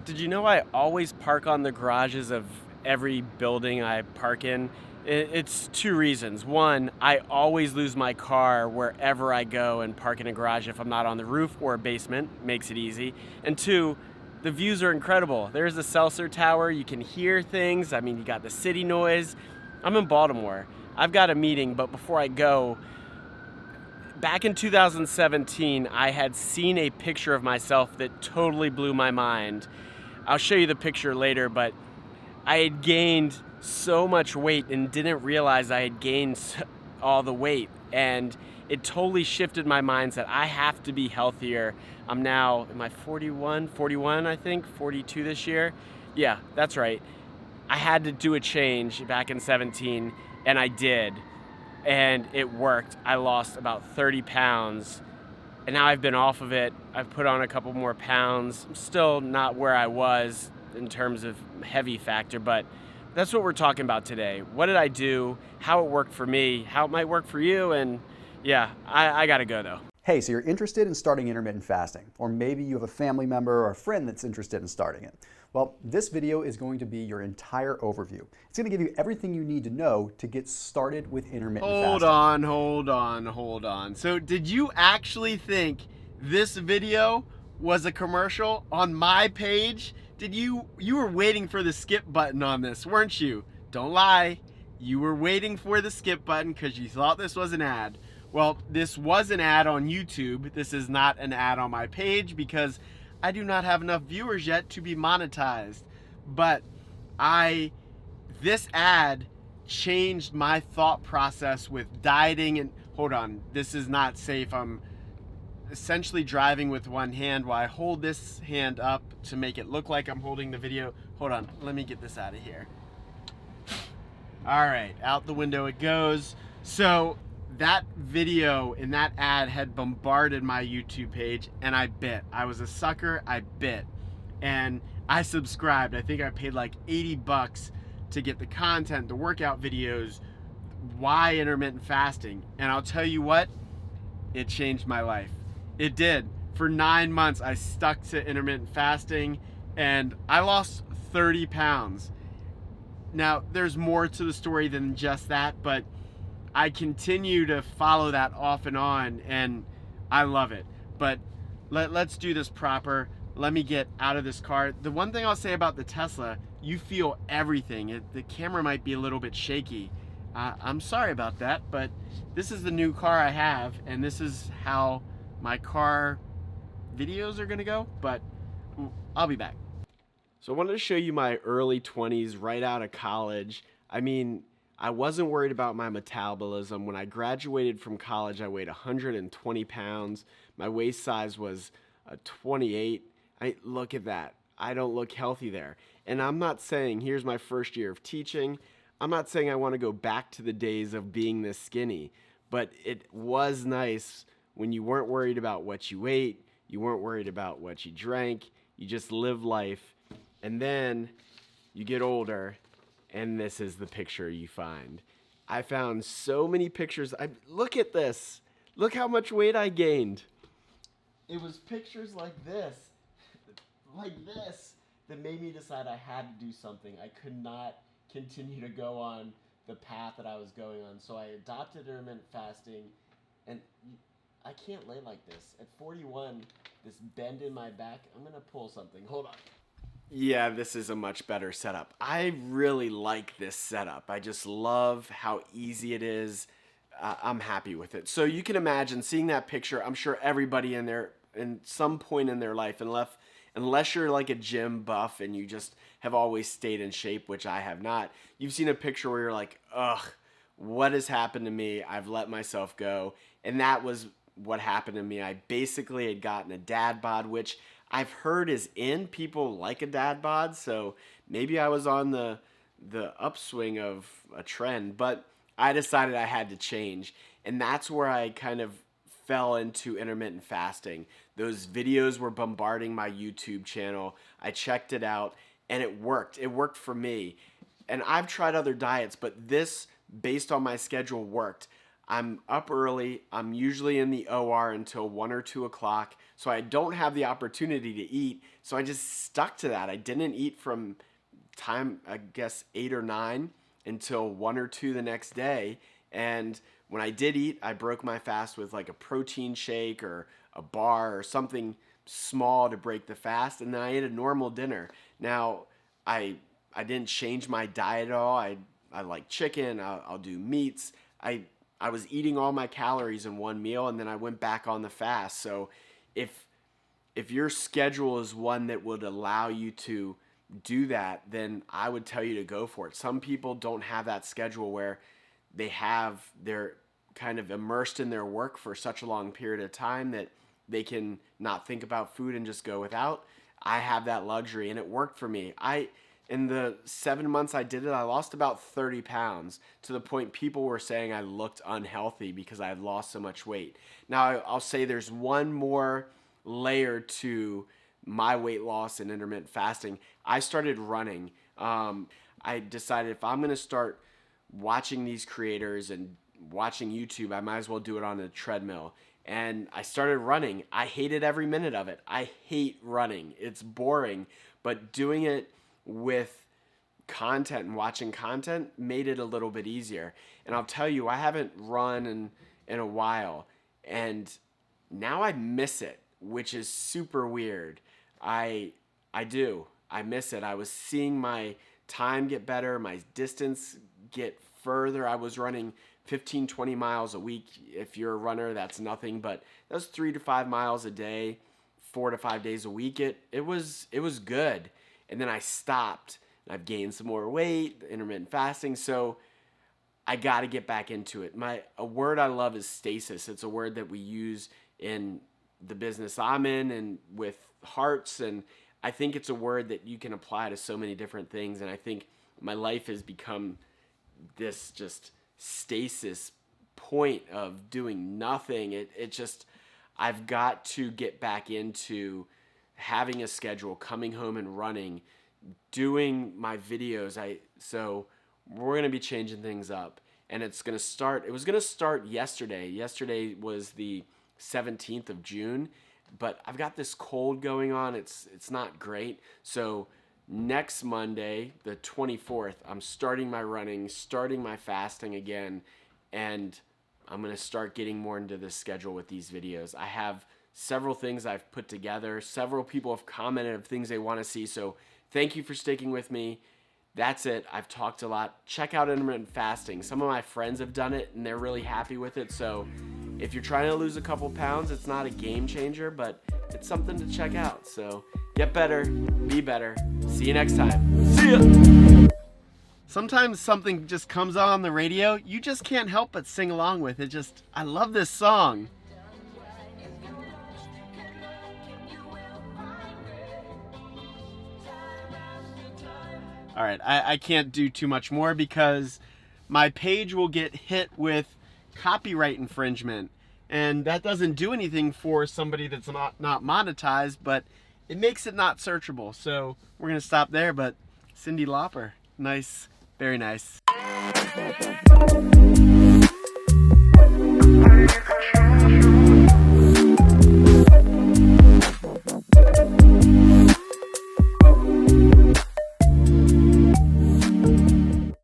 Did you know I always park on the garages of every building I park in? It's two reasons. One, I always lose my car wherever I go and park in a garage if I'm not on the roof or a basement, makes it easy. And two, the views are incredible. There's the Seltzer Tower, you can hear things. I mean, you got the city noise. I'm in Baltimore. I've got a meeting, but before I go, back in 2017, I had seen a picture of myself that totally blew my mind. I'll show you the picture later, but I had gained so much weight and didn't realize I had gained all the weight. And it totally shifted my mindset. I have to be healthier. I'm now, am I 41, I think, 42 this year. Yeah, that's right. I had to do a change back in 17, and I did. And it worked. I lost about 30 pounds, and now I've been off of it. I've put on a couple more pounds. I'm still not where I was in terms of heavy factor, but that's what we're talking about today. What did I do? How it worked for me? How it might work for you? And yeah, I gotta go though. Hey, so you're interested in starting intermittent fasting, or maybe you have a family member or a friend that's interested in starting it. Well, this video is going to be your entire overview. It's going to give you everything you need to know to get started with intermittent fasting. Hold on. So did you actually think this video was a commercial on my page? You were waiting for the skip button on this, weren't you? Don't lie. You were waiting for the skip button because you thought this was an ad. Well, this was an ad on YouTube. This is not an ad on my page because I do not have enough viewers yet to be monetized. But this ad changed my thought process with dieting. And hold on, this is not safe. I'm essentially driving with one hand while I hold this hand up to make it look like I'm holding the video. Hold on, let me get this out of here. All right, out the window it goes. So that video and that ad had bombarded my YouTube page, and I bit. I was a sucker, I bit. And I subscribed. I think I paid like 80 bucks to get the content, the workout videos, why intermittent fasting. And I'll tell you what, it changed my life. It did. For 9 months, I stuck to intermittent fasting, and I lost 30 pounds. Now, there's more to the story than just that, but I continue to follow that off and on, and I love it. But let's do this proper. Let me get out of this car. The one thing I'll say about the Tesla, you feel everything. The camera might be a little bit shaky. I'm sorry about that, but this is the new car I have, and this is how my car videos are gonna go, but I'll be back. So I wanted to show you my early 20s right out of college. I mean, I wasn't worried about my metabolism. When I graduated from college, I weighed 120 pounds. My waist size was 28. Look at that. I don't look healthy there. And I'm not saying, here's my first year of teaching, I'm not saying I want to go back to the days of being this skinny, but it was nice when you weren't worried about what you ate, you weren't worried about what you drank, you just live life. And then you get older, and this is the picture you find. I found so many pictures. Look at this. Look how much weight I gained. It was pictures like this, that made me decide I had to do something. I could not continue to go on the path that I was going on. So I adopted intermittent fasting, and I can't lay like this. At 41, this bend in my back, I'm going to pull something. Hold on. Yeah, this is a much better setup. I really like this setup. I just love how easy it is. I'm happy with it. So you can imagine seeing that picture. I'm sure everybody in there, in some point in their life, unless you're like a gym buff and you just have always stayed in shape, which I have not, you've seen a picture where you're like, ugh, what has happened to me? I've let myself go. And that was what happened to me. I basically had gotten a dad bod, which I've heard is in. People like a dad bod, so maybe I was on the upswing of a trend, but I decided I had to change, and that's where I kind of fell into intermittent fasting. Those videos were bombarding my YouTube channel. I checked it out, and it worked. It worked for me, and I've tried other diets, but this, based on my schedule, worked. I'm up early. I'm usually in the OR until 1 or 2 o'clock. So I don't have the opportunity to eat. So I just stuck to that. I didn't eat from time, I guess, 8 or 9 until 1 or 2 the next day. And when I did eat, I broke my fast with like a protein shake or a bar or something small to break the fast. And then I ate a normal dinner. Now, I didn't change my diet at all. I like chicken. I'll do meats. I was eating all my calories in one meal, and then I went back on the fast. So if your schedule is one that would allow you to do that, then I would tell you to go for it. Some people don't have that schedule where they're kind of immersed in their work for such a long period of time that they can not think about food and just go without. I have that luxury, and it worked for me. In the 7 months I did it, I lost about 30 pounds, to the point people were saying I looked unhealthy because I had lost so much weight. Now, I'll say there's one more layer to my weight loss and intermittent fasting. I started running. I decided if I'm going to start watching these creators and watching YouTube, I might as well do it on a treadmill. And I started running. I hated every minute of it. I hate running. It's boring, but doing it with content and watching content made it a little bit easier. And I'll tell you, I haven't run in a while, and now I miss it, which is super weird. I do. I miss it. I was seeing my time get better, my distance get further. I was running 15, 20 miles a week. If you're a runner, that's nothing, but that was 3 to 5 miles a day, 4 to 5 days a week. It was good. And then I stopped, and I've gained some more weight, intermittent fasting. So I got to get back into it. A word I love is stasis. It's a word that we use in the business I'm in and with hearts. And I think it's a word that you can apply to so many different things. And I think my life has become this just stasis point of doing nothing. It just, I've got to get back into having a schedule, coming home and running, doing my videos. So we're going to be changing things up, and it was going to start yesterday. Yesterday was the 17th of June, but I've got this cold going on. It's not great. So next Monday, the 24th, I'm starting my running, starting my fasting again, and I'm going to start getting more into the schedule with these videos. I have several things I've put together. Several people have commented of things they want to see. So thank you for sticking with me. That's it. I've talked a lot. Check out intermittent fasting. Some of my friends have done it, and they're really happy with it. So if you're trying to lose a couple pounds, it's not a game changer, but it's something to check out. So get better, be better. See you next time. See ya. Sometimes something just comes on the radio, you just can't help but sing along with it. I love this song. All right, I can't do too much more because my page will get hit with copyright infringement, and that doesn't do anything for somebody that's not monetized, but it makes it not searchable. So we're gonna stop there. But Cyndi Lauper, nice, very nice.